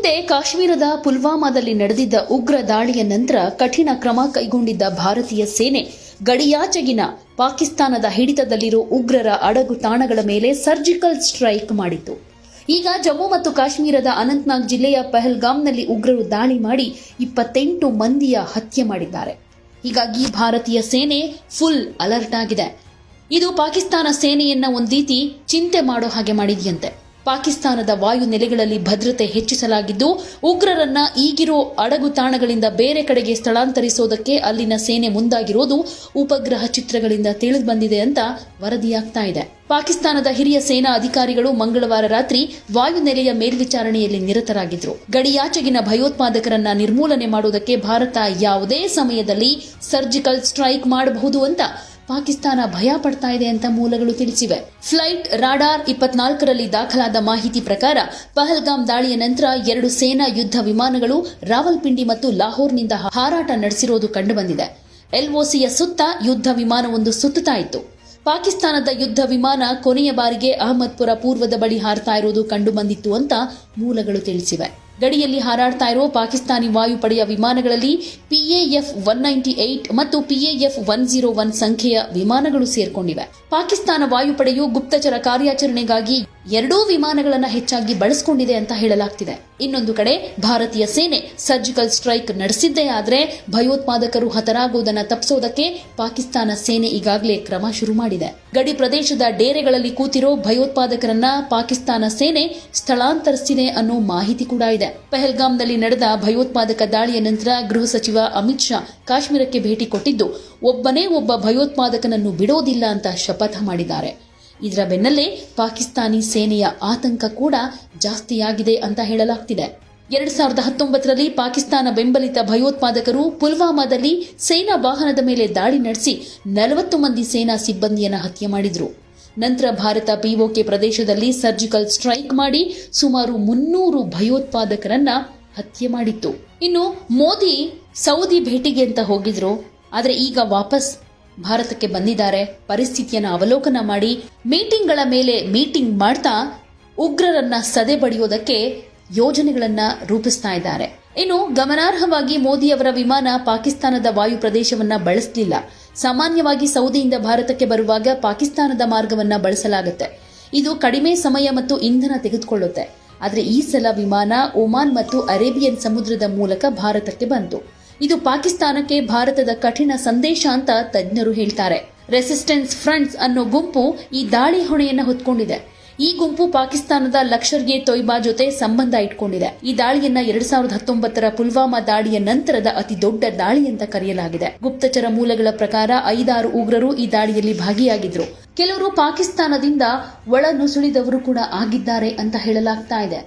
ಹಿಂದೆ ಕಾಶ್ಮೀರದ ಪುಲ್ವಾಮಾದಲ್ಲಿ ನಡೆದಿದ್ದ ಉಗ್ರ ದಾಳಿಯ ನಂತರ ಕಠಿಣ ಕ್ರಮ ಕೈಗೊಂಡಿದ್ದ ಭಾರತೀಯ ಸೇನೆ ಗಡಿಯಾಚೆಗಿನ ಪಾಕಿಸ್ತಾನದ ಹಿಡಿತದಲ್ಲಿರೋ ಉಗ್ರರ ಅಡಗು ತಾಣಗಳ ಮೇಲೆ ಸರ್ಜಿಕಲ್ ಸ್ಟ್ರೈಕ್ ಮಾಡಿತ್ತು. ಈಗ ಜಮ್ಮು ಮತ್ತು ಕಾಶ್ಮೀರದ ಅನಂತನಾಗ್ ಜಿಲ್ಲೆಯ ಪಹಲ್ಗಾಮ್ನಲ್ಲಿ ಉಗ್ರರು ದಾಳಿ ಮಾಡಿ 28 ಮಂದಿಯ ಹತ್ಯೆ ಮಾಡಿದ್ದಾರೆ. ಹೀಗಾಗಿ ಭಾರತೀಯ ಸೇನೆ ಫುಲ್ ಅಲರ್ಟ್ ಆಗಿದೆ. ಇದು ಪಾಕಿಸ್ತಾನ ಸೇನೆಯನ್ನ ಒಂದು ರೀತಿ ಚಿಂತೆ ಮಾಡೋ ಹಾಗೆ ಮಾಡಿದೆಯಂತೆ. ಪಾಕಿಸ್ತಾನದ ವಾಯು ನೆಲೆಗಳಲ್ಲಿ ಭದ್ರತೆ ಹೆಚ್ಚಿಸಲಾಗಿದ್ದು, ಉಗ್ರರನ್ನ ಈಗಿರೋ ಅಡಗು ತಾಣಗಳಿಂದ ಬೇರೆ ಕಡೆಗೆ ಸ್ಥಳಾಂತರಿಸೋದಕ್ಕೆ ಅಲ್ಲಿನ ಸೇನೆ ಮುಂದಾಗಿರೋದು ಉಪಗ್ರಹ ಚಿತ್ರಗಳಿಂದ ತಿಳಿದು ಬಂದಿದೆ ಅಂತ ವರದಿಯಾಗ್ತಾ ಇದೆ. ಪಾಕಿಸ್ತಾನದ ಹಿರಿಯ ಸೇನಾ ಅಧಿಕಾರಿಗಳು ಮಂಗಳವಾರ ರಾತ್ರಿ ವಾಯುನೆಲೆಯ ಮೇಲ್ವಿಚಾರಣೆಯಲ್ಲಿ ನಿರತರಾಗಿದ್ರು. ಗಡಿಯಾಚೆಗಿನ ಭಯೋತ್ಪಾದಕರನ್ನ ನಿರ್ಮೂಲನೆ ಮಾಡುವುದಕ್ಕೆ ಭಾರತ ಯಾವುದೇ ಸಮಯದಲ್ಲಿ ಸರ್ಜಿಕಲ್ ಸ್ಟ್ರೈಕ್ ಮಾಡಬಹುದು ಅಂತ ಪಾಕಿಸ್ತಾನ ಭಯ ಪಡ್ತಾ ಇದೆ ಅಂತ ಮೂಲಗಳು ತಿಳಿಸಿವೆ. ಫ್ಲೈಟ್ ರಾಡಾರ್ 24ರಲ್ಲಿ ದಾಖಲಾದ ಮಾಹಿತಿ ಪ್ರಕಾರ ಪಹಲ್ಗಾಮ್ ದಾಳಿಯ ನಂತರ 2 ಸೇನಾ ಯುದ್ಧ ವಿಮಾನಗಳು ರಾವಲ್ಪಿಂಡಿ ಮತ್ತು ಲಾಹೋರ್ನಿಂದ ಹಾರಾಟ ನಡೆಸಿರೋದು ಕಂಡುಬಂದಿದೆ. LOCಯ ಸುತ್ತ ಯುದ್ಧ ವಿಮಾನವೊಂದು ಸುತ್ತುತ್ತಾ ಇತ್ತು. ಪಾಕಿಸ್ತಾನದ ಯುದ್ಧ ವಿಮಾನ ಕೊನೆಯ ಬಾರಿಗೆ ಅಹಮದ್ಪುರ ಪೂರ್ವದ ಬಳಿ ಹಾರ್ತಾ ಇರೋದು ಕಂಡುಬಂದಿತ್ತು ಅಂತ ಮೂಲಗಳು ತಿಳಿಸಿವೆ. ಗಡಿಯಲ್ಲಿ ಹಾರಾಡ್ತಾ ಇರೋ ಪಾಕಿಸ್ತಾನಿ ವಾಯುಪಡೆಯ ವಿಮಾನಗಳಲ್ಲಿ PAF 198 ಮತ್ತು PAF 101 ಸಂಖ್ಯೆಯ ವಿಮಾನಗಳು ಸೇರ್ಕೊಂಡಿವೆ. ಪಾಕಿಸ್ತಾನ ವಾಯುಪಡೆಯು ಗುಪ್ತಚರ ಕಾರ್ಯಾಚರಣೆಗಾಗಿ 2 ವಿಮಾನಗಳನ್ನು ಹೆಚ್ಚಾಗಿ ಬಳಸಿಕೊಂಡಿದೆ ಅಂತ ಹೇಳಲಾಗ್ತಿದೆ. ಇನ್ನೊಂದು ಕಡೆ ಭಾರತೀಯ ಸೇನೆ ಸರ್ಜಿಕಲ್ ಸ್ಟ್ರೈಕ್ ನಡೆಸಿದ್ದೇ ಆದ್ರೆ ಭಯೋತ್ಪಾದಕರು ಹತರಾಗುವುದನ್ನು ತಪ್ಪಿಸೋದಕ್ಕೆ ಪಾಕಿಸ್ತಾನ ಸೇನೆ ಈಗಾಗಲೇ ಕ್ರಮ ಶುರು ಮಾಡಿದೆ. ಗಡಿ ಪ್ರದೇಶದ ಡೇರೆಗಳಲ್ಲಿ ಕೂತಿರೋ ಭಯೋತ್ಪಾದಕರನ್ನ ಪಾಕಿಸ್ತಾನ ಸೇನೆ ಸ್ಥಳಾಂತರಿಸಿದೆ ಅನ್ನೋ ಮಾಹಿತಿ ಕೂಡ ಇದೆ. ಪಹಲ್ಗಾಮ್ನಲ್ಲಿ ನಡೆದ ಭಯೋತ್ಪಾದಕ ದಾಳಿಯ ನಂತರ ಗೃಹ ಸಚಿವ ಅಮಿತ್ ಶಾ ಕಾಶ್ಮೀರಕ್ಕೆ ಭೇಟಿ ಕೊಟ್ಟಿದ್ದು, ಒಬ್ಬನೇ ಒಬ್ಬ ಭಯೋತ್ಪಾದಕನನ್ನು ಬಿಡೋದಿಲ್ಲ ಅಂತ ಶಪಥ ಮಾಡಿದ್ದಾರೆ. ಇದರ ಬೆನ್ನಲ್ಲೇ ಪಾಕಿಸ್ತಾನಿ ಸೇನೆಯ ಆತಂಕ ಕೂಡ ಜಾಸ್ತಿಯಾಗಿದೆ ಅಂತ ಹೇಳಲಾಗ್ತಿದೆ. 2019ರಲ್ಲಿ ಪಾಕಿಸ್ತಾನ ಬೆಂಬಲಿತ ಭಯೋತ್ಪಾದಕರು ಪುಲ್ವಾಮಾದಲ್ಲಿ ಸೇನಾ ವಾಹನದ ಮೇಲೆ ದಾಳಿ ನಡೆಸಿ 40 ಮಂದಿ ಸೇನಾ ಸಿಬ್ಬಂದಿಯನ್ನು ಹತ್ಯೆ ಮಾಡಿದ್ರು. ನಂತರ ಭಾರತ POK ಪ್ರದೇಶದಲ್ಲಿ ಸರ್ಜಿಕಲ್ ಸ್ಟ್ರೈಕ್ ಮಾಡಿ ಸುಮಾರು 300 ಭಯೋತ್ಪಾದಕರನ್ನ ಹತ್ಯೆ ಮಾಡಿತ್ತು. ಇನ್ನು ಮೋದಿ ಸೌದಿ ಭೇಟಿಗೆ ಅಂತ ಹೋಗಿದ್ರು, ಆದರೆ ಈಗ ವಾಪಸ್ ಭಾರತಕ್ಕೆ ಬಂದಿದ್ದಾರೆ. ಪರಿಸ್ಥಿತಿಯನ್ನು ಅವಲೋಕನ ಮಾಡಿ ಮೀಟಿಂಗ್ಗಳ ಮೇಲೆ ಮೀಟಿಂಗ್ ಮಾಡ್ತಾ ಉಗ್ರರನ್ನ ಸದೆ ಬಡಿಯೋದಕ್ಕೆ ಯೋಜನೆಗಳನ್ನ ರೂಪಿಸ್ತಾ ಇದ್ದಾರೆ. ಇನ್ನು ಗಮನಾರ್ಹವಾಗಿ ಮೋದಿಯವರ ವಿಮಾನ ಪಾಕಿಸ್ತಾನದ ವಾಯು ಪ್ರದೇಶವನ್ನ ಬಳಸಲಿಲ್ಲ. ಸಾಮಾನ್ಯವಾಗಿ ಸೌದಿಯಿಂದ ಭಾರತಕ್ಕೆ ಬರುವಾಗ ಪಾಕಿಸ್ತಾನದ ಮಾರ್ಗವನ್ನ ಬಳಸಲಾಗುತ್ತೆ. ಇದು ಕಡಿಮೆ ಸಮಯ ಮತ್ತು ಇಂಧನ ತೆಗೆದುಕೊಳ್ಳುತ್ತೆ. ಆದರೆ ಈ ಸಲ ವಿಮಾನ ಒಮಾನ್ ಮತ್ತು ಅರೇಬಿಯನ್ ಸಮುದ್ರದ ಮೂಲಕ ಭಾರತಕ್ಕೆ ಬಂತು. ಇದು ಪಾಕಿಸ್ತಾನಕ್ಕೆ ಭಾರತದ ಕಠಿಣ ಸಂದೇಶ ಅಂತ ತಜ್ಞರು ಹೇಳ್ತಾರೆ. ರೆಸಿಸ್ಟೆನ್ಸ್ ಫ್ರಂಟ್ಸ್ ಅನ್ನೋ ಗುಂಪು ಈ ದಾಳಿ ಹೊಣೆಯನ್ನು ಹೊತ್ಕೊಂಡಿದೆ. ಈ ಗುಂಪು ಪಾಕಿಸ್ತಾನದ ಲಷ್ಕರ್-ಎ ತೊಯ್ಬಾ ಜೊತೆ ಸಂಬಂಧ ಇಟ್ಕೊಂಡಿದೆ. ಈ ದಾಳಿಯನ್ನ 2019ರ ಪುಲ್ವಾಮಾ ದಾಳಿಯ ನಂತರದ ಅತಿ ದೊಡ್ಡ ದಾಳಿ ಅಂತ ಕರೆಯಲಾಗಿದೆ. ಗುಪ್ತಚರ ಮೂಲಗಳ ಪ್ರಕಾರ 5-6 ಉಗ್ರರು ಈ ದಾಳಿಯಲ್ಲಿ ಭಾಗಿಯಾಗಿದ್ರು. ಕೆಲವರು ಪಾಕಿಸ್ತಾನದಿಂದ ಒಳ ನುಸುಳಿದವರು ಕೂಡ ಆಗಿದ್ದಾರೆ ಅಂತ ಹೇಳಲಾಗ್ತಾ ಇದೆ.